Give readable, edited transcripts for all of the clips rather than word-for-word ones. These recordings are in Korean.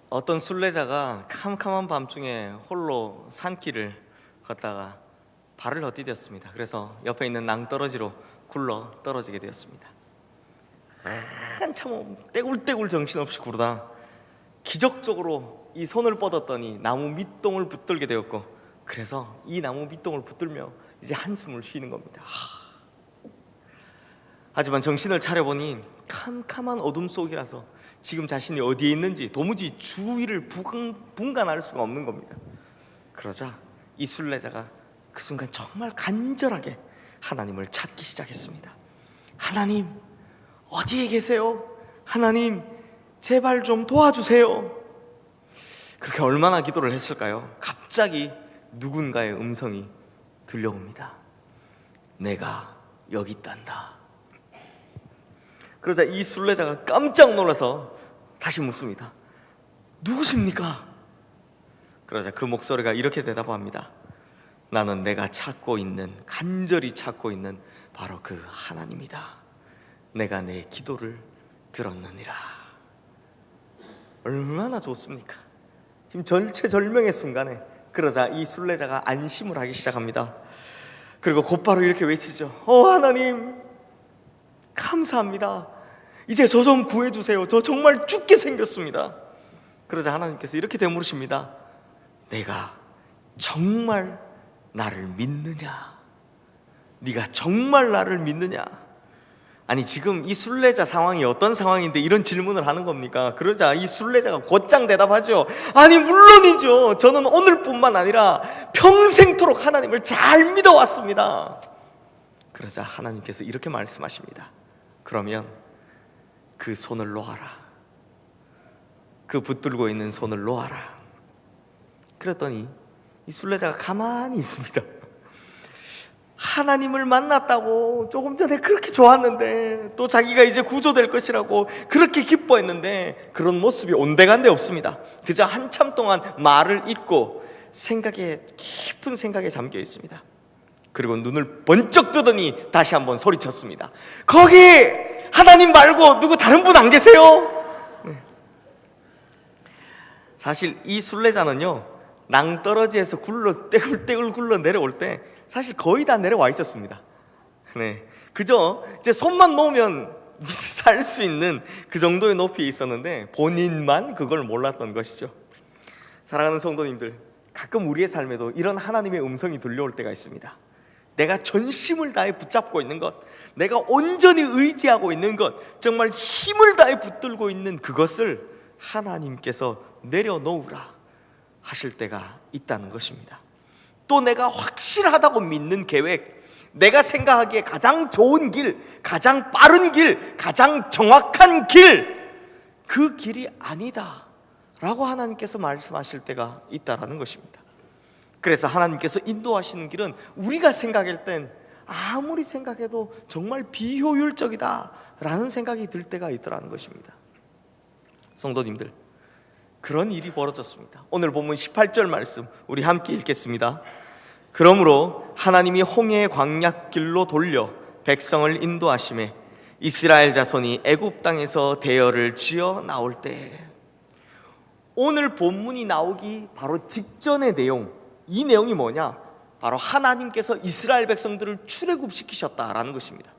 어떤 순례자가 캄캄한 밤중에 홀로 산길을 걷다가 발을 헛디뎠습니다. 그래서 옆에 있는 낭떠러지로 굴러 떨어지게 되었습니다. 한참 떼굴떼굴 정신없이 구르다 기적적으로 이 손을 뻗었더니 나무 밑동을 붙들게 되었고, 그래서 이 나무 밑동을 붙들며 이제 한숨을 쉬는 겁니다. 하지만 정신을 차려보니 캄캄한 어둠 속이라서 지금 자신이 어디에 있는지 도무지 주위를 분간할 수가 없는 겁니다. 그러자 이 순례자가 그 순간 정말 간절하게 하나님을 찾기 시작했습니다. 하나님, 어디에 계세요? 하나님, 제발 좀 도와주세요. 그렇게 얼마나 기도를 했을까요? 갑자기 누군가의 음성이 들려옵니다. 내가 여기 있단다. 그러자 이 순례자가 깜짝 놀라서 다시 묻습니다. 누구십니까? 그러자 그 목소리가 이렇게 대답합니다. 나는 내가 찾고 있는, 간절히 찾고 있는 바로 그 하나님이다. 내가 내 기도를 들었느니라. 얼마나 좋습니까? 지금 절체절명의 순간에 그러자 이 순례자가 안심을 하기 시작합니다. 그리고 곧바로 이렇게 외치죠. 하나님, 감사합니다. 이제 저 좀 구해주세요. 저 정말 죽게 생겼습니다. 그러자 하나님께서 이렇게 되물으십니다. 내가 정말 나를 믿느냐? 네가 정말 나를 믿느냐? 아니, 지금 이 순례자 상황이 어떤 상황인데 이런 질문을 하는 겁니까? 그러자 이 순례자가 곧장 대답하죠. 아니, 물론이죠. 저는 오늘뿐만 아니라 평생토록 하나님을 잘 믿어왔습니다. 그러자 하나님께서 이렇게 말씀하십니다. 그러면 그 손을 놓아라. 그 붙들고 있는 손을 놓아라. 그랬더니 이 순례자가 가만히 있습니다. 하나님을 만났다고 조금 전에 그렇게 좋았는데, 또 자기가 이제 구조될 것이라고 그렇게 기뻐했는데 그런 모습이 온데간데 없습니다. 그저 한참 동안 말을 잇고 깊은 생각에 잠겨 있습니다. 그리고 눈을 번쩍 뜨더니 다시 한번 소리쳤습니다. 거기 하나님 말고 누구 다른 분 안 계세요? 사실 이 순례자는요, 낭떠러지에서 떼굴떼굴 굴러 내려올 때 사실 거의 다 내려와 있었습니다. 그저 이제 손만 놓으면 살 수 있는 그 정도의 높이에 있었는데 본인만 그걸 몰랐던 것이죠. 사랑하는 성도님들, 가끔 우리의 삶에도 이런 하나님의 음성이 들려올 때가 있습니다. 내가 전심을 다해 붙잡고 있는 것, 내가 온전히 의지하고 있는 것, 정말 힘을 다해 붙들고 있는 그것을 하나님께서 내려놓으라 하실 때가 있다는 것입니다. 또 내가 확실하다고 믿는 계획, 내가 생각하기에 가장 좋은 길, 가장 빠른 길, 가장 정확한 길, 그 길이 아니다 라고 하나님께서 말씀하실 때가 있다는 것입니다. 그래서 하나님께서 인도하시는 길은 우리가 생각할 땐 아무리 생각해도 정말 비효율적이다 라는 생각이 들 때가 있더라는 것입니다. 성도님들, 그런 일이 벌어졌습니다. 오늘 본문 18절 말씀 우리 함께 읽겠습니다. 그러므로 하나님이 홍해의 광야길로 돌려 백성을 인도하시매 이스라엘 자손이 애굽 땅에서 대열을 지어 나올 때, 오늘 본문이 나오기 바로 직전의 내용, 이 내용이 뭐냐? 바로 하나님께서 이스라엘 백성들을 출애굽시키셨다라는 것입니다.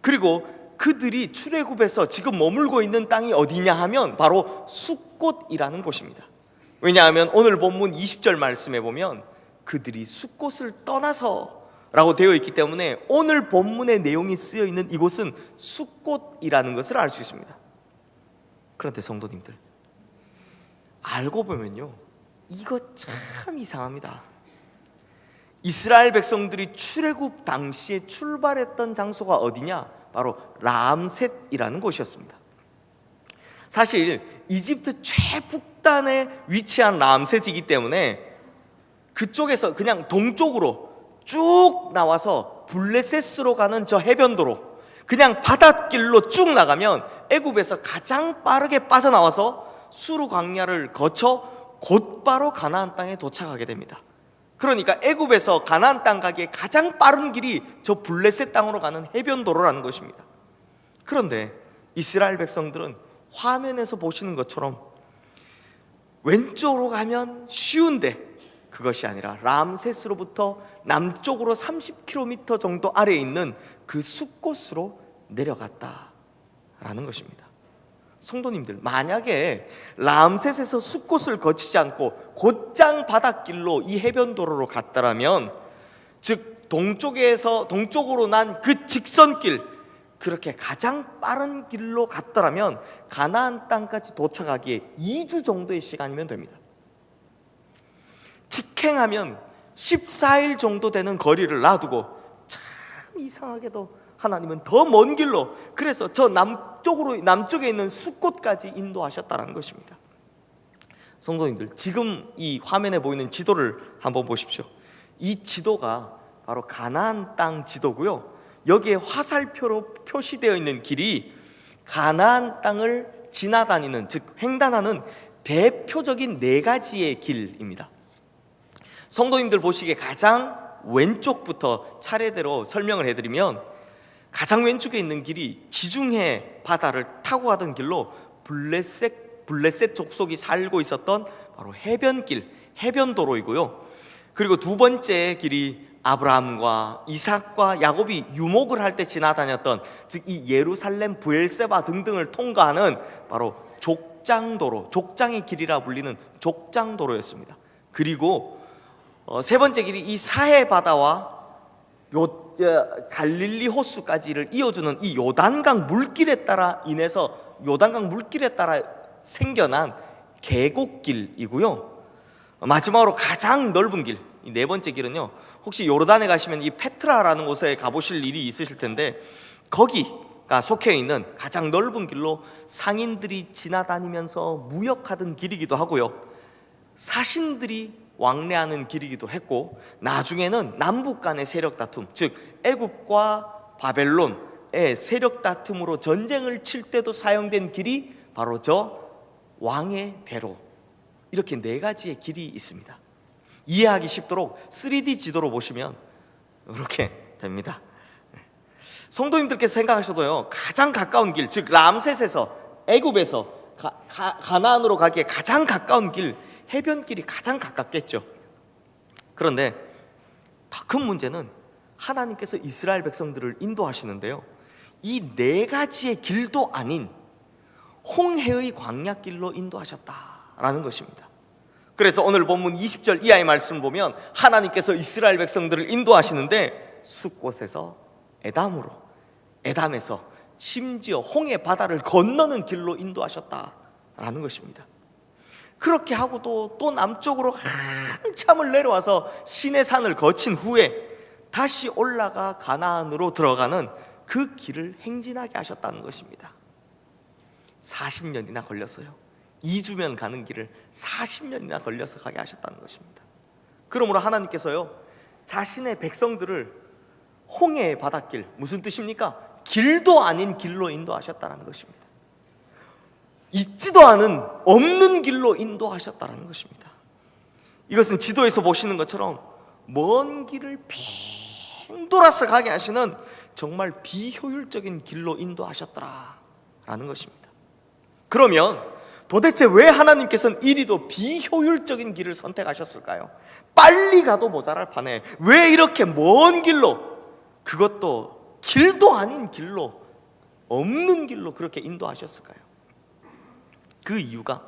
그리고 그들이 출애굽해서 지금 머물고 있는 땅이 어디냐 하면 바로 숫곳이라는 곳입니다. 왜냐하면 오늘 본문 20절 말씀에 보면 그들이 숫곳을 떠나서 라고 되어 있기 때문에 오늘 본문의 내용이 쓰여 있는 이곳은 숫곳이라는 것을 알 수 있습니다. 그런데 성도님들, 알고 보면요, 이거 참 이상합니다. 이스라엘 백성들이 출애굽 당시에 출발했던 장소가 어디냐? 바로 람셋이라는 곳이었습니다. 사실 이집트 최북단에 위치한 람셋이기 때문에 그쪽에서 그냥 동쪽으로 쭉 나와서 블레셋으로 가는 저 해변도로 그냥 바닷길로 쭉 나가면 애굽에서 가장 빠르게 빠져나와서 수르 광야를 거쳐 곧바로 가나안 땅에 도착하게 됩니다. 그러니까 애굽에서 가나안 땅 가기에 가장 빠른 길이 저 블레셋 땅으로 가는 해변도로라는 것입니다. 그런데 이스라엘 백성들은 화면에서 보시는 것처럼 왼쪽으로 가면 쉬운데 그것이 아니라 람세스로부터 남쪽으로 30km 정도 아래에 있는 그 숲곳으로 내려갔다라는 것입니다. 성도님들, 만약에 람셋에서 숲곳을 거치지 않고 곧장 바닷길로 이 해변도로로 갔다라면, 즉 동쪽으로 난 그 직선길, 그렇게 가장 빠른 길로 갔더라면 가나안 땅까지 도착하기에 2주 정도의 시간이면 됩니다. 직행하면 14일 정도 되는 거리를 놔두고, 참 이상하게도 하나님은 더 먼 길로, 그래서 저 남쪽에 있는 숲곳까지 인도하셨다는 것입니다. 성도님들, 지금 이 화면에 보이는 지도를 한번 보십시오. 이 지도가 바로 가나안 땅 지도고요, 여기에 화살표로 표시되어 있는 길이 가나안 땅을 지나다니는, 즉 횡단하는 대표적인 4가지의 길입니다. 성도님들 보시기에 가장 왼쪽부터 차례대로 설명을 해드리면, 가장 왼쪽에 있는 길이 지중해 바다를 타고 가던 길로 블레셋 족속이 살고 있었던 바로 해변길, 해변도로이고요. 그리고 두 번째 길이 아브라함과 이삭과 야곱이 유목을 할 때 지나다녔던, 즉 이 예루살렘, 브엘세바 등등을 통과하는 바로 족장도로, 족장의 길이라 불리는 족장도로였습니다. 그리고 세 번째 길이 이 사해 바다와 갈릴리 호수까지를 이어주는 이 요단강 물길에 따라 생겨난 계곡길이고요. 마지막으로 가장 넓은 길, 이 4번째 길은요, 혹시 요르단에 가시면 이 페트라라는 곳에 가보실 일이 있으실 텐데, 거기가 속해 있는 가장 넓은 길로 상인들이 지나다니면서 무역하던 길이기도 하고요, 사신들이 왕래하는 길이기도 했고, 나중에는 남북 간의 세력 다툼, 즉 애굽과 바벨론의 세력 다툼으로 전쟁을 칠 때도 사용된 길이 바로 저 왕의 대로, 이렇게 4가지의 길이 있습니다. 이해하기 쉽도록 3D 지도로 보시면 이렇게 됩니다. 성도님들께서 생각하셔도요, 가장 가까운 길, 즉 람셋에서, 애굽에서 가나안으로 가기에 가장 가까운 길, 해변길이 가장 가깝겠죠. 그런데 더 큰 문제는 하나님께서 이스라엘 백성들을 인도하시는데요, 이 4가지의 길도 아닌 홍해의 광야길로 인도하셨다라는 것입니다. 그래서 오늘 본문 20절 이하의 말씀을 보면 하나님께서 이스라엘 백성들을 인도하시는데 숲곳에서 에담에서 심지어 홍해 바다를 건너는 길로 인도하셨다라는 것입니다. 그렇게 하고도 또 남쪽으로 한참을 내려와서 시내산을 거친 후에 다시 올라가 가나안으로 들어가는 그 길을 행진하게 하셨다는 것입니다. 40년이나 걸렸어요. 2주면 가는 길을 40년이나 걸려서 가게 하셨다는 것입니다. 그러므로 하나님께서요, 자신의 백성들을 홍해의 바닷길, 무슨 뜻입니까? 길도 아닌 길로 인도하셨다는 것입니다. 있지도 않은 없는 길로 인도하셨다는 것입니다. 이것은 지도에서 보시는 것처럼 먼 길을 빙 돌아서 가게 하시는 정말 비효율적인 길로 인도하셨더라라는 것입니다. 그러면 도대체 왜 하나님께서는 이리도 비효율적인 길을 선택하셨을까요? 빨리 가도 모자랄 판에 왜 이렇게 먼 길로, 그것도 길도 아닌 길로, 없는 길로 그렇게 인도하셨을까요? 그 이유가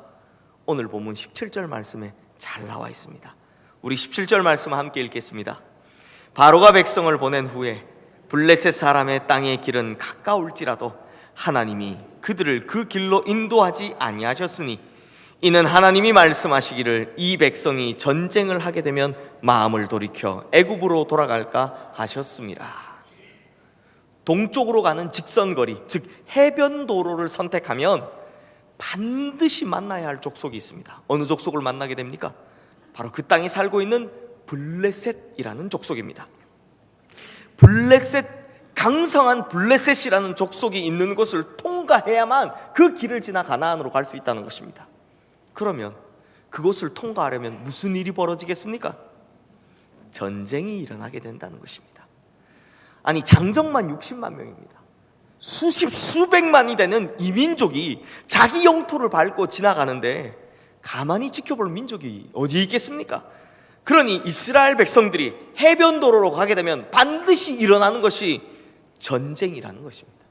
오늘 본문 17절 말씀에 잘 나와 있습니다. 우리 17절 말씀 함께 읽겠습니다. 바로가 백성을 보낸 후에 블레셋 사람의 땅의 길은 가까울지라도 하나님이 그들을 그 길로 인도하지 아니하셨으니 이는 하나님이 말씀하시기를 이 백성이 전쟁을 하게 되면 마음을 돌이켜 애굽으로 돌아갈까 하셨습니다. 동쪽으로 가는 직선거리, 즉 해변도로를 선택하면 반드시 만나야 할 족속이 있습니다. 어느 족속을 만나게 됩니까? 바로 그 땅에 살고 있는 블레셋이라는 족속입니다. 강성한 블레셋이라는 족속이 있는 곳을 통과해야만 그 길을 지나 가나안으로 갈 수 있다는 것입니다. 그러면 그곳을 통과하려면 무슨 일이 벌어지겠습니까? 전쟁이 일어나게 된다는 것입니다. 아니, 장정만 60만 명입니다. 수백만이 되는 이민족이 자기 영토를 밟고 지나가는데 가만히 지켜볼 민족이 어디 있겠습니까? 그러니 이스라엘 백성들이 해변도로로 가게 되면 반드시 일어나는 것이 전쟁이라는 것입니다.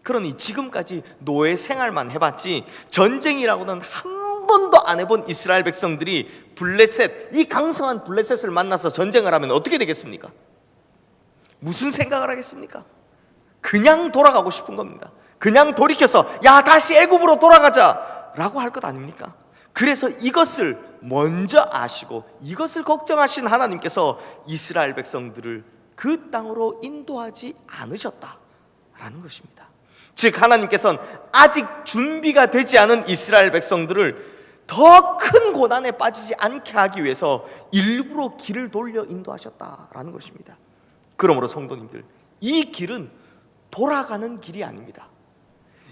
그러니 지금까지 노예 생활만 해봤지 전쟁이라고는 한 번도 안 해본 이스라엘 백성들이 블레셋, 이 강성한 블레셋을 만나서 전쟁을 하면 어떻게 되겠습니까? 무슨 생각을 하겠습니까? 그냥 돌아가고 싶은 겁니다. 그냥 돌이켜서 야 다시 애굽으로 돌아가자 라고 할 것 아닙니까? 그래서 이것을 먼저 아시고 이것을 걱정하신 하나님께서 이스라엘 백성들을 그 땅으로 인도하지 않으셨다라는 것입니다. 즉 하나님께서는 아직 준비가 되지 않은 이스라엘 백성들을 더 큰 고난에 빠지지 않게 하기 위해서 일부러 길을 돌려 인도하셨다라는 것입니다. 그러므로 성도님들, 이 길은 돌아가는 길이 아닙니다.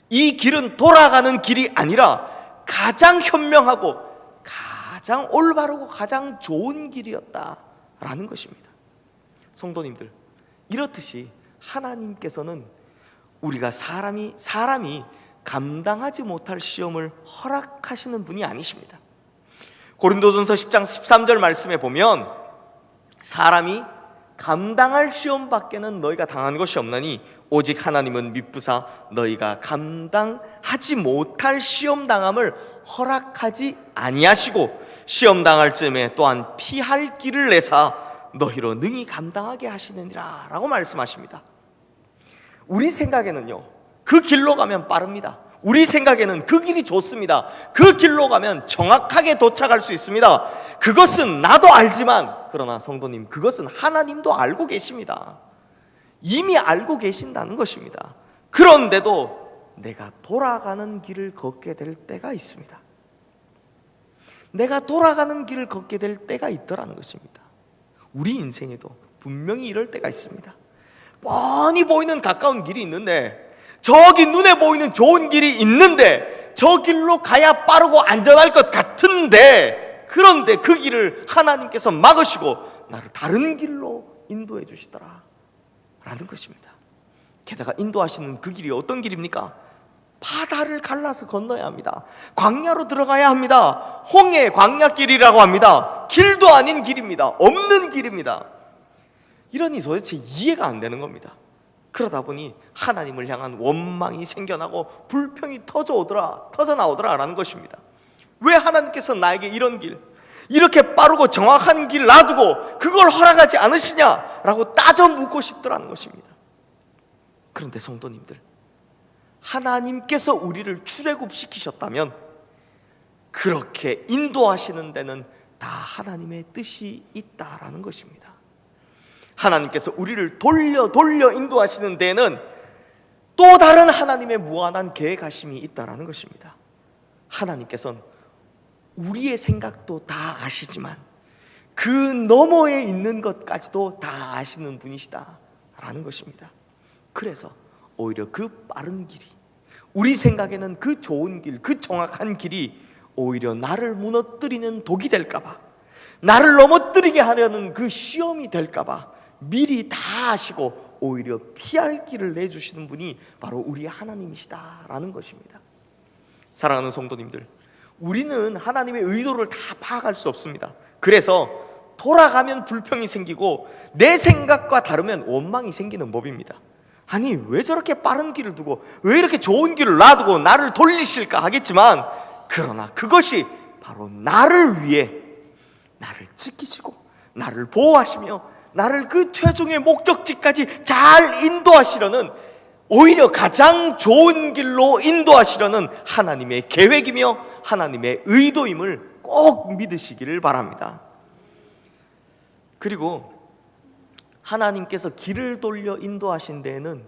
이 길은 돌아가는 길이 아니라 가장 현명하고 가장 올바르고 가장 좋은 길이었다라는 것입니다. 성도님들, 이렇듯이 하나님께서는 우리가 사람이 감당하지 못할 시험을 허락하시는 분이 아니십니다. 고린도전서 10장 13절 말씀에 보면 사람이 감당할 시험 밖에는 너희가 당한 것이 없나니 오직 하나님은 미쁘사 너희가 감당하지 못할 시험 당함을 허락하지 아니하시고 시험 당할 즈음에 또한 피할 길을 내사 너희로 능히 감당하게 하시느니라 라고 말씀하십니다. 우리 생각에는요, 그 길로 가면 빠릅니다. 우리 생각에는 그 길이 좋습니다. 그 길로 가면 정확하게 도착할 수 있습니다. 그것은 나도 알지만, 그러나 성도님, 그것은 하나님도 알고 계십니다. 이미 알고 계신다는 것입니다. 그런데도 내가 돌아가는 길을 걷게 될 때가 있습니다. 내가 돌아가는 길을 걷게 될 때가 있더라는 것입니다. 우리 인생에도 분명히 이럴 때가 있습니다. 뻔히 보이는 가까운 길이 있는데, 저기 눈에 보이는 좋은 길이 있는데, 저 길로 가야 빠르고 안전할 것 같은데, 그런데 그 길을 하나님께서 막으시고 나를 다른 길로 인도해 주시더라 라는 것입니다. 게다가 인도하시는 그 길이 어떤 길입니까? 바다를 갈라서 건너야 합니다. 광야로 들어가야 합니다. 홍해 광야길이라고 합니다. 길도 아닌 길입니다. 없는 길입니다. 이러니 도대체 이해가 안 되는 겁니다. 그러다 보니 하나님을 향한 원망이 생겨나고 불평이 터져 나오더라 라는 것입니다. 왜 하나님께서 나에게 이런 길, 이렇게 빠르고 정확한 길 놔두고 그걸 허락하지 않으시냐라고 따져 묻고 싶더라는 것입니다. 그런데 성도님들, 하나님께서 우리를 출애굽시키셨다면 그렇게 인도하시는 데는 다 하나님의 뜻이 있다라는 것입니다. 하나님께서 우리를 돌려 인도하시는 데에는 또 다른 하나님의 무한한 계획하심이 있다라는 것입니다. 하나님께서는 우리의 생각도 다 아시지만 그 너머에 있는 것까지도 다 아시는 분이시다라는 것입니다. 그래서 오히려 그 빠른 길이, 우리 생각에는 그 좋은 길, 그 정확한 길이 오히려 나를 무너뜨리는 독이 될까봐, 나를 넘어뜨리게 하려는 그 시험이 될까봐 미리 다 아시고 오히려 피할 길을 내주시는 분이 바로 우리 하나님이시다라는 것입니다. 사랑하는 성도님들, 우리는 하나님의 의도를 다 파악할 수 없습니다. 그래서 돌아가면 불평이 생기고 내 생각과 다르면 원망이 생기는 법입니다. 아니, 왜 저렇게 빠른 길을 두고 왜 이렇게 좋은 길을 놔두고 나를 돌리실까 하겠지만, 그러나 그것이 바로 나를 위해 나를 지키시고 나를 보호하시며 나를 그 최종의 목적지까지 잘 인도하시려는, 오히려 가장 좋은 길로 인도하시려는 하나님의 계획이며 하나님의 의도임을 꼭 믿으시기를 바랍니다. 그리고 하나님께서 길을 돌려 인도하신 데에는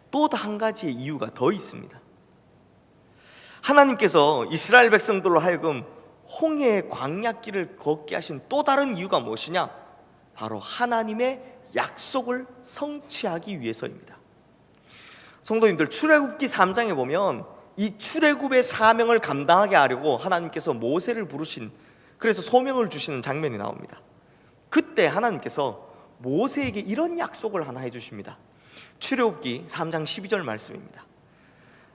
또 한 가지의 이유가 더 있습니다. 하나님께서 이스라엘 백성들로 하여금 홍해의 광야길을 걷게 하신 또 다른 이유가 무엇이냐? 바로 하나님의 약속을 성취하기 위해서입니다. 성도님들, 출애굽기 3장에 보면 이 출애굽의 사명을 감당하게 하려고 하나님께서 모세를 부르신, 그래서 소명을 주시는 장면이 나옵니다. 그때 하나님께서 모세에게 이런 약속을 하나 해주십니다. 출애굽기 3장 12절 말씀입니다.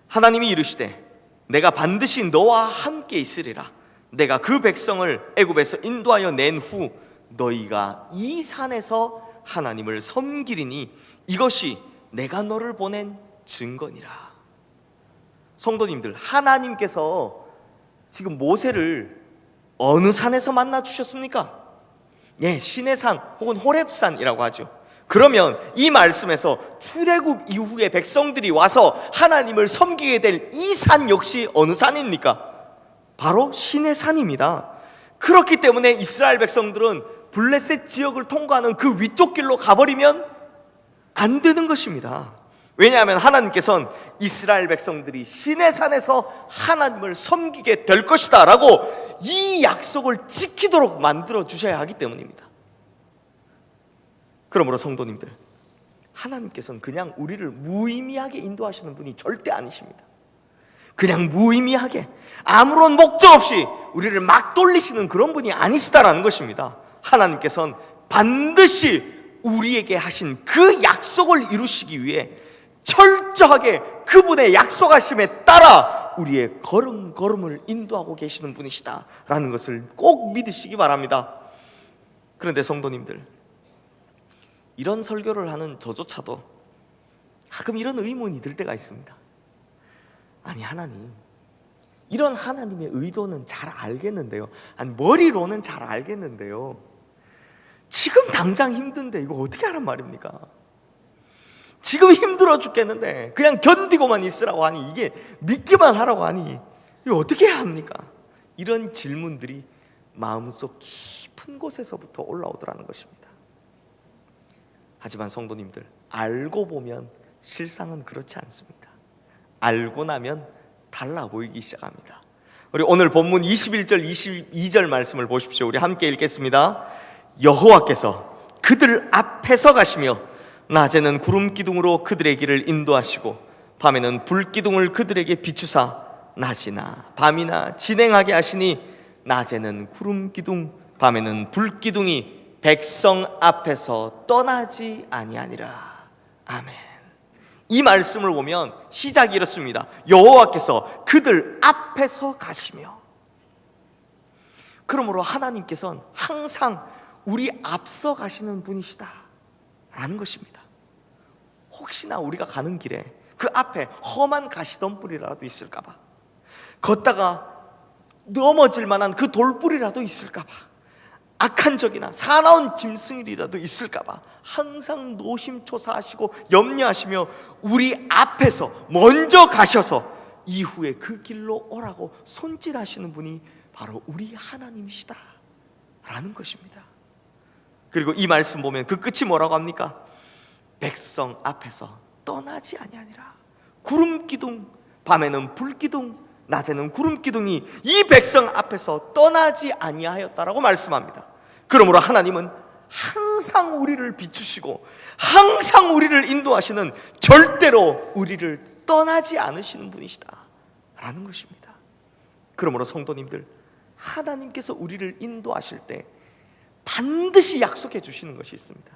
하나님이 이르시되 내가 반드시 너와 함께 있으리라. 내가 그 백성을 애굽에서 인도하여 낸 후 너희가 이 산에서 하나님을 섬기리니 이것이 내가 너를 보낸 증거니라. 성도님들, 하나님께서 지금 모세를 어느 산에서 만나 주셨습니까? 예, 시내산 혹은 호렙산이라고 하죠. 그러면 이 말씀에서 출애굽 이후에 백성들이 와서 하나님을 섬기게 될 이 산 역시 어느 산입니까? 바로 시내산입니다. 그렇기 때문에 이스라엘 백성들은 블레셋 지역을 통과하는 그 위쪽 길로 가버리면 안 되는 것입니다. 왜냐하면 하나님께서는 이스라엘 백성들이 시내산에서 하나님을 섬기게 될 것이다 라고 이 약속을 지키도록 만들어 주셔야 하기 때문입니다. 그러므로 성도님들, 하나님께서는 그냥 우리를 무의미하게 인도하시는 분이 절대 아니십니다. 그냥 무의미하게 아무런 목적 없이 우리를 막 돌리시는 그런 분이 아니시다라는 것입니다. 하나님께서는 반드시 우리에게 하신 그 약속을 이루시기 위해 철저하게 그분의 약속하심에 따라 우리의 걸음걸음을 인도하고 계시는 분이시다라는 것을 꼭 믿으시기 바랍니다. 그런데 성도님들, 이런 설교를 하는 저조차도 가끔 이런 의문이 들 때가 있습니다. 아니, 하나님, 이런 하나님의 의도는 잘 알겠는데요, 아니 머리로는 잘 알겠는데요, 지금 당장 힘든데 이거 어떻게 하란 말입니까? 지금 힘들어 죽겠는데 그냥 견디고만 있으라고 하니, 이게 믿기만 하라고 하니 이거 어떻게 해야 합니까? 이런 질문들이 마음속 깊은 곳에서부터 올라오더라는 것입니다. 하지만 성도님들, 알고 보면 실상은 그렇지 않습니다. 알고 나면 달라 보이기 시작합니다. 우리 오늘 본문 21절 22절 말씀을 보십시오. 우리 함께 읽겠습니다. 여호와께서 그들 앞에서 가시며 낮에는 구름 기둥으로 그들의 길을 인도하시고 밤에는 불 기둥을 그들에게 비추사 낮이나 밤이나 진행하게 하시니 낮에는 구름 기둥 밤에는 불 기둥이 백성 앞에서 떠나지 아니하니라. 아멘. 이 말씀을 보면 시작이 이렇습니다. 여호와께서 그들 앞에서 가시며. 그러므로 하나님께서는 항상 우리 앞서 가시는 분이시다 라는 것입니다. 혹시나 우리가 가는 길에 그 앞에 험한 가시덤불이라도 있을까봐, 걷다가 넘어질 만한 그 돌불이라도 있을까봐, 악한 적이나 사나운 짐승이라도 있을까봐 항상 노심초사하시고 염려하시며 우리 앞에서 먼저 가셔서 이후에 그 길로 오라고 손짓하시는 분이 바로 우리 하나님이시다 라는 것입니다. 그리고 이 말씀 보면 그 끝이 뭐라고 합니까? 백성 앞에서 떠나지 아니하니라. 구름 기둥, 밤에는 불 기둥, 낮에는 구름 기둥이 이 백성 앞에서 떠나지 아니하였다라고 말씀합니다. 그러므로 하나님은 항상 우리를 비추시고 항상 우리를 인도하시는, 절대로 우리를 떠나지 않으시는 분이시다 라는 것입니다. 그러므로 성도님들, 하나님께서 우리를 인도하실 때 반드시 약속해 주시는 것이 있습니다.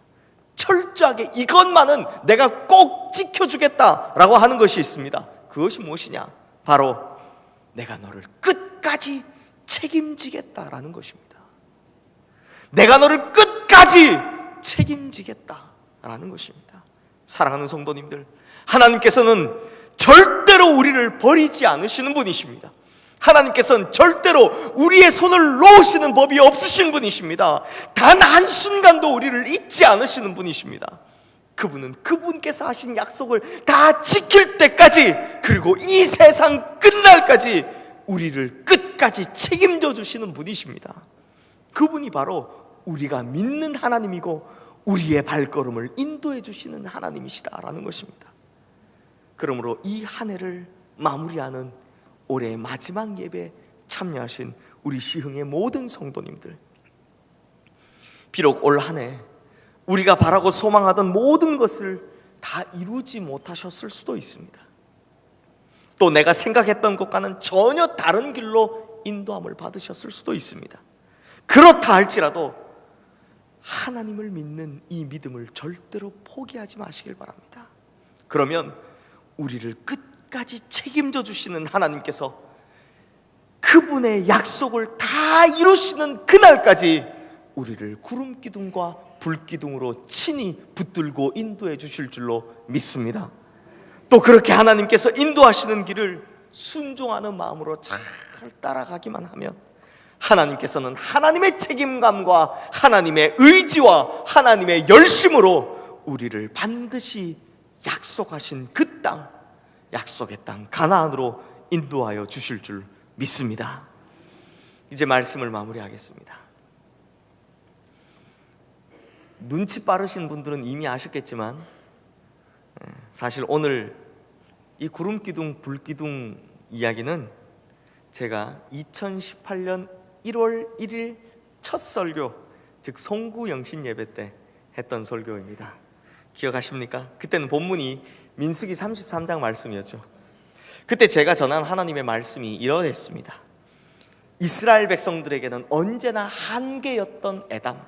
철저하게 이것만은 내가 꼭 지켜주겠다라고 하는 것이 있습니다. 그것이 무엇이냐? 바로 내가 너를 끝까지 책임지겠다라는 것입니다. 내가 너를 끝까지 책임지겠다라는 것입니다. 사랑하는 성도님들, 하나님께서는 절대로 우리를 버리지 않으시는 분이십니다. 하나님께서는 절대로 우리의 손을 놓으시는 법이 없으신 분이십니다. 단 한순간도 우리를 잊지 않으시는 분이십니다. 그분은 그분께서 하신 약속을 다 지킬 때까지, 그리고 이 세상 끝날까지 우리를 끝까지 책임져 주시는 분이십니다. 그분이 바로 우리가 믿는 하나님이고 우리의 발걸음을 인도해 주시는 하나님이시다라는 것입니다. 그러므로 이 한 해를 마무리하는 올해 마지막 예배에 참여하신 우리 시흥의 모든 성도님들, 비록 올 한 해 우리가 바라고 소망하던 모든 것을 다 이루지 못하셨을 수도 있습니다. 또 내가 생각했던 것과는 전혀 다른 길로 인도함을 받으셨을 수도 있습니다. 그렇다 할지라도 하나님을 믿는 이 믿음을 절대로 포기하지 마시길 바랍니다. 그러면 우리를 끝까지 책임져 주시는 하나님께서 그분의 약속을 다 이루시는 그날까지 우리를 구름 기둥과 불 기둥으로 친히 붙들고 인도해 주실 줄로 믿습니다. 또 그렇게 하나님께서 인도하시는 길을 순종하는 마음으로 잘 따라가기만 하면 하나님께서는 하나님의 책임감과 하나님의 의지와 하나님의 열심으로 우리를 반드시 약속하신 그 땅, 약속의 땅 가나안으로 인도하여 주실 줄 믿습니다. 이제 말씀을 마무리하겠습니다. 눈치 빠르신 분들은 이미 아셨겠지만 사실 오늘 이 구름기둥 불기둥 이야기는 제가 2018년 1월 1일 첫 설교, 즉 송구영신 예배 때 했던 설교입니다. 기억하십니까? 그때는 본문이 민수기 33장 말씀이었죠. 그때 제가 전한 하나님의 말씀이 이러했습니다. 이스라엘 백성들에게는 언제나 한계였던 에담,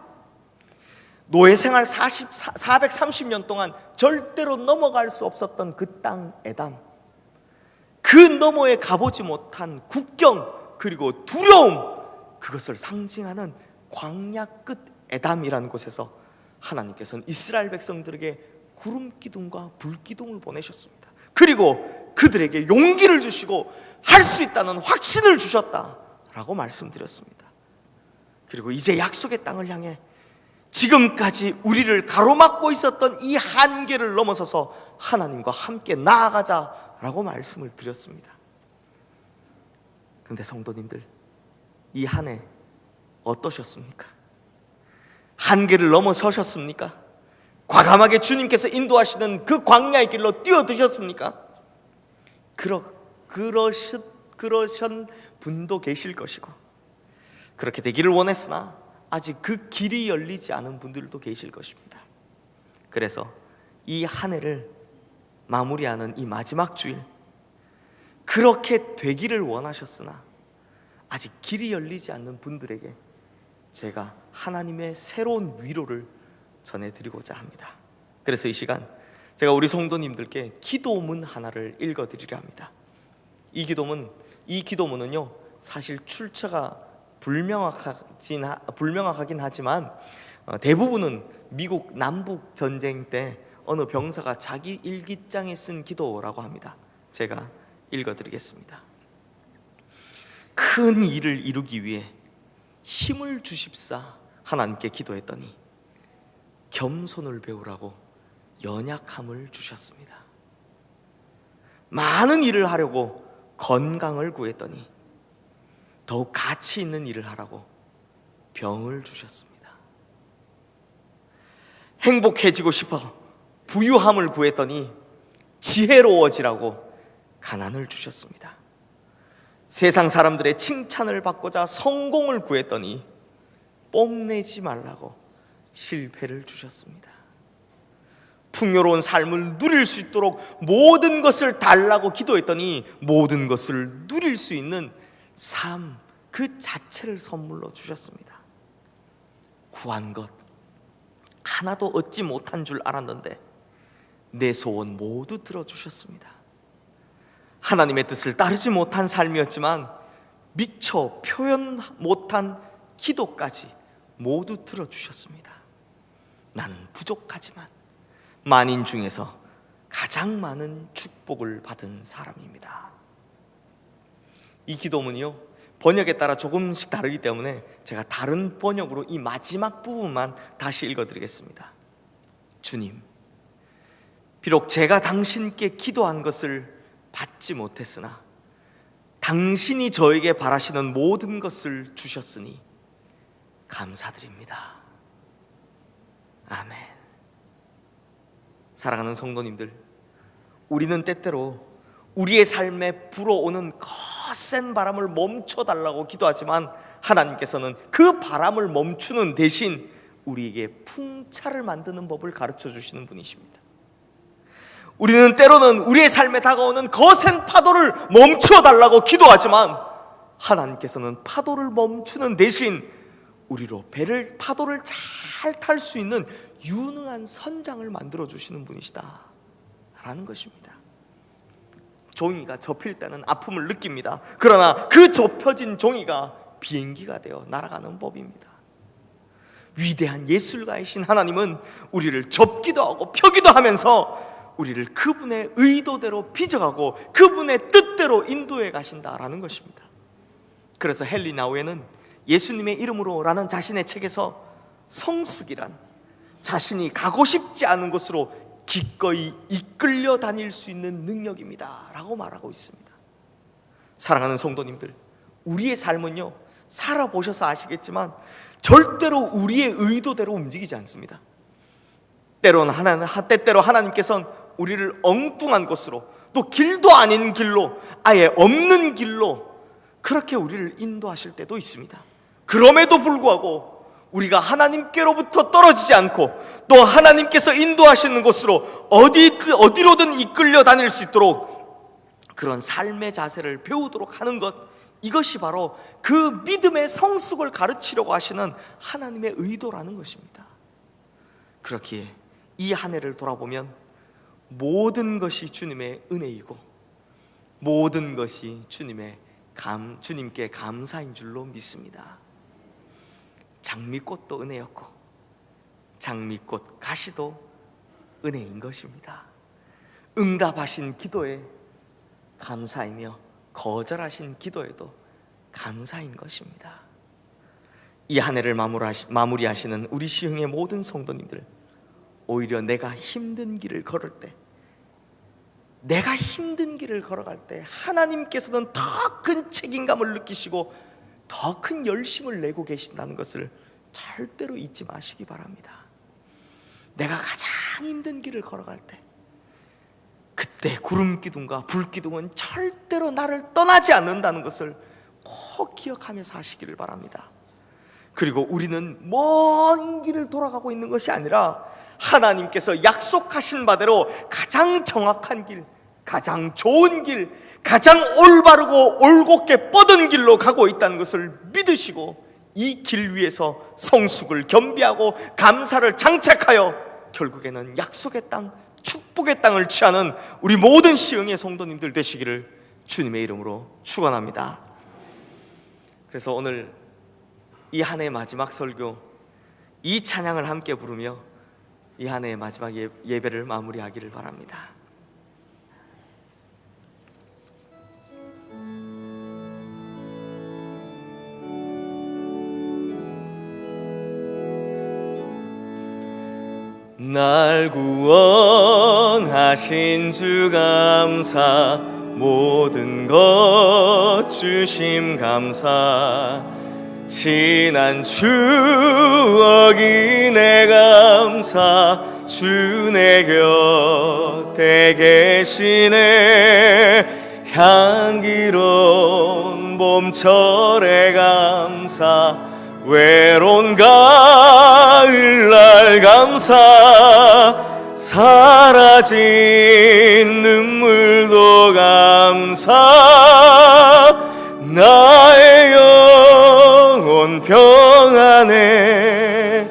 노예 생활 430년 동안 절대로 넘어갈 수 없었던 그 땅 에담, 그 너머에 가보지 못한 국경 그리고 두려움, 그것을 상징하는 광야 끝 에담이라는 곳에서 하나님께서는 이스라엘 백성들에게 구름 기둥과 불 기둥을 보내셨습니다. 그리고 그들에게 용기를 주시고 할 수 있다는 확신을 주셨다라고 말씀드렸습니다. 그리고 이제 약속의 땅을 향해 지금까지 우리를 가로막고 있었던 이 한계를 넘어서서 하나님과 함께 나아가자라고 말씀을 드렸습니다. 그런데 성도님들, 이 한 해 어떠셨습니까? 한계를 넘어서셨습니까? 과감하게 주님께서 인도하시는 그 광야의 길로 뛰어드셨습니까? 그러신 분도 계실 것이고, 그렇게 되기를 원했으나 아직 그 길이 열리지 않은 분들도 계실 것입니다. 그래서 이 한 해를 마무리하는 이 마지막 주일, 그렇게 되기를 원하셨으나 아직 길이 열리지 않는 분들에게 제가 하나님의 새로운 위로를 전해드리고자 합니다. 그래서 이 시간 제가 우리 성도님들께 기도문 하나를 읽어드리려 합니다. 이 기도문은요, 사실 출처가 불명확하긴 하지만 대부분은 미국 남북 전쟁 때 어느 병사가 자기 일기장에 쓴 기도라고 합니다. 제가 읽어드리겠습니다. 큰 일을 이루기 위해 힘을 주십사 하나님께 기도했더니 겸손을 배우라고 연약함을 주셨습니다. 많은 일을 하려고 건강을 구했더니 더욱 가치 있는 일을 하라고 병을 주셨습니다. 행복해지고 싶어 부유함을 구했더니 지혜로워지라고 가난을 주셨습니다. 세상 사람들의 칭찬을 받고자 성공을 구했더니 뽐내지 말라고 실패를 주셨습니다. 풍요로운 삶을 누릴 수 있도록 모든 것을 달라고 기도했더니 모든 것을 누릴 수 있는 삶 그 자체를 선물로 주셨습니다. 구한 것 하나도 얻지 못한 줄 알았는데 내 소원 모두 들어주셨습니다. 하나님의 뜻을 따르지 못한 삶이었지만 미처 표현 못한 기도까지 모두 들어주셨습니다. 나는 부족하지만 만인 중에서 가장 많은 축복을 받은 사람입니다. 이 기도문이요, 번역에 따라 조금씩 다르기 때문에 제가 다른 번역으로 이 마지막 부분만 다시 읽어드리겠습니다. 주님, 비록 제가 당신께 기도한 것을 받지 못했으나 당신이 저에게 바라시는 모든 것을 주셨으니 감사드립니다. 아멘. 사랑하는 성도님들, 우리는 때때로 우리의 삶에 불어오는 거센 바람을 멈춰달라고 기도하지만 하나님께서는 그 바람을 멈추는 대신 우리에게 풍차를 만드는 법을 가르쳐 주시는 분이십니다. 우리는 때로는 우리의 삶에 다가오는 거센 파도를 멈춰달라고 기도하지만 하나님께서는 파도를 멈추는 대신 우리로 파도를 잘 탈 수 있는 유능한 선장을 만들어 주시는 분이시다 라는 것입니다. 종이가 접힐 때는 아픔을 느낍니다. 그러나 그 좁혀진 종이가 비행기가 되어 날아가는 법입니다. 위대한 예술가이신 하나님은 우리를 접기도 하고 펴기도 하면서 우리를 그분의 의도대로 빚어가고 그분의 뜻대로 인도해 가신다라는 것입니다. 그래서 헨리 나우에는 예수님의 이름으로 라는 자신의 책에서 성숙이란 자신이 가고 싶지 않은 곳으로 기꺼이 이끌려 다닐 수 있는 능력입니다 라고 말하고 있습니다. 사랑하는 성도님들, 우리의 삶은요, 살아보셔서 아시겠지만 절대로 우리의 의도대로 움직이지 않습니다. 때때로 하나님께서는 우리를 엉뚱한 곳으로, 또 길도 아닌 길로, 아예 없는 길로 그렇게 우리를 인도하실 때도 있습니다. 그럼에도 불구하고 우리가 하나님께로부터 떨어지지 않고 또 하나님께서 인도하시는 곳으로 어디로든 이끌려 다닐 수 있도록 그런 삶의 자세를 배우도록 하는 것, 이것이 바로 그 믿음의 성숙을 가르치려고 하시는 하나님의 의도라는 것입니다. 그렇기에 이 한 해를 돌아보면 모든 것이 주님의 은혜이고 모든 것이 주님께 감사인 줄로 믿습니다. 장미꽃도 은혜였고 장미꽃 가시도 은혜인 것입니다. 응답하신 기도에 감사이며 거절하신 기도에도 감사인 것입니다. 이 한 해를 마무리하시는 우리 시흥의 모든 성도님들, 오히려 내가 힘든 길을 걸을 때, 하나님께서는 더 큰 책임감을 느끼시고 더 큰 열심을 내고 계신다는 것을 절대로 잊지 마시기 바랍니다. 내가 가장 힘든 길을 걸어갈 때, 그때 구름기둥과 불기둥은 절대로 나를 떠나지 않는다는 것을 꼭 기억하면서 하시기를 바랍니다. 그리고 우리는 먼 길을 돌아가고 있는 것이 아니라 하나님께서 약속하신 바대로 가장 정확한 길, 가장 좋은 길, 가장 올바르고 올곧게 뻗은 길로 가고 있다는 것을 믿으시고 이 길 위에서 성숙을 겸비하고 감사를 장착하여 결국에는 약속의 땅, 축복의 땅을 취하는 우리 모든 시흥의 성도님들 되시기를 주님의 이름으로 축원합니다. 그래서 오늘 이 한 해의 마지막 설교, 이 찬양을 함께 부르며 이 한 해의 마지막 예배를 마무리하기를 바랍니다. 날 구원하신 주 감사, 모든 것 주심 감사, 지난 추억이 내 감사, 주 내 곁에 계시네. 향기로운 봄철의 감사, 외로운 가을날 감사, 사라진 눈물도 감사, 나의 영혼 평안에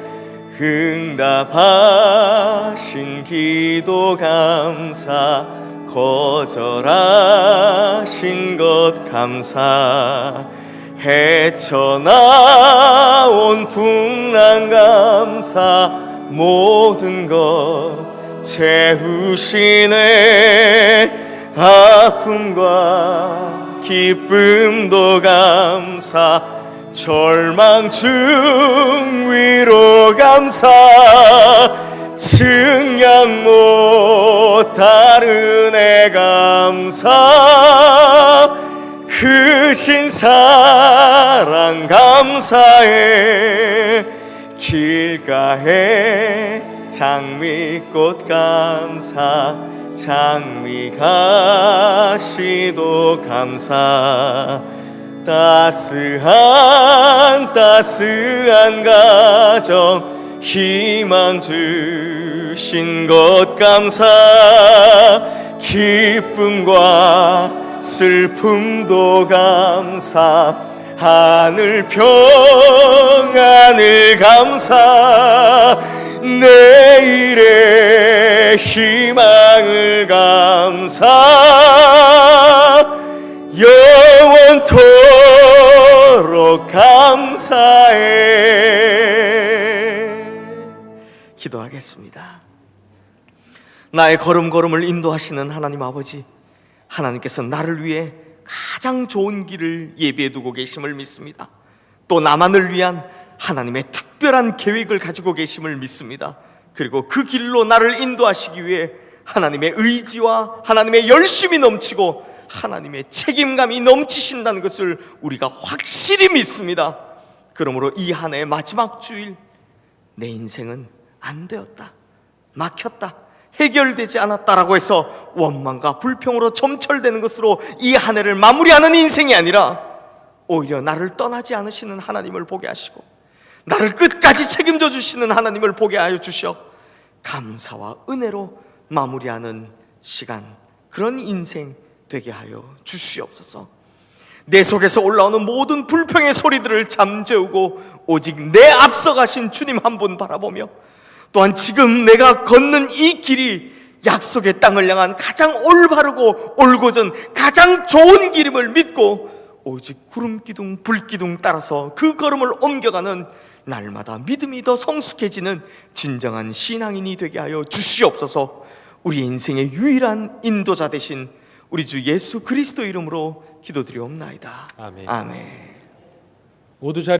응답하신 기도 감사, 거절하신 것 감사, 헤쳐나온 풍랑 감사, 모든 것 채우시네. 아픔과 기쁨도 감사, 절망 중 위로 감사, 증량 못할 은혜 감사, 크신 사랑 감사해. 길가에 장미꽃 감사, 장미 가시도 감사, 따스한 가정 희망 주신 것 감사, 기쁨과 슬픔도 감사, 하늘 평안을 감사, 내일의 희망을 감사 영원토록 감사해. 기도하겠습니다. 나의 걸음걸음을 인도하시는 하나님 아버지, 하나님께서 나를 위해 가장 좋은 길을 예비해 두고 계심을 믿습니다. 또 나만을 위한 하나님의 특별한 계획을 가지고 계심을 믿습니다. 그리고 그 길로 나를 인도하시기 위해 하나님의 의지와 하나님의 열심이 넘치고 하나님의 책임감이 넘치신다는 것을 우리가 확실히 믿습니다. 그러므로 이 한 해의 마지막 주일, 내 인생은 안 되었다, 막혔다, 해결되지 않았다라고 해서 원망과 불평으로 점철되는 것으로 이 한 해를 마무리하는 인생이 아니라 오히려 나를 떠나지 않으시는 하나님을 보게 하시고 나를 끝까지 책임져 주시는 하나님을 보게 하여 주셔 감사와 은혜로 마무리하는 시간, 그런 인생 되게 하여 주시옵소서. 내 속에서 올라오는 모든 불평의 소리들을 잠재우고 오직 내 앞서가신 주님 한 분 바라보며, 또한 지금 내가 걷는 이 길이 약속의 땅을 향한 가장 올바르고 올곧은 가장 좋은 길임을 믿고 오직 구름기둥 불기둥 따라서 그 걸음을 옮겨가는 날마다 믿음이 더 성숙해지는 진정한 신앙인이 되게 하여 주시옵소서. 우리 인생의 유일한 인도자 되신 우리 주 예수 그리스도 이름으로 기도드리옵나이다. 아멘. 아멘. 모두 잘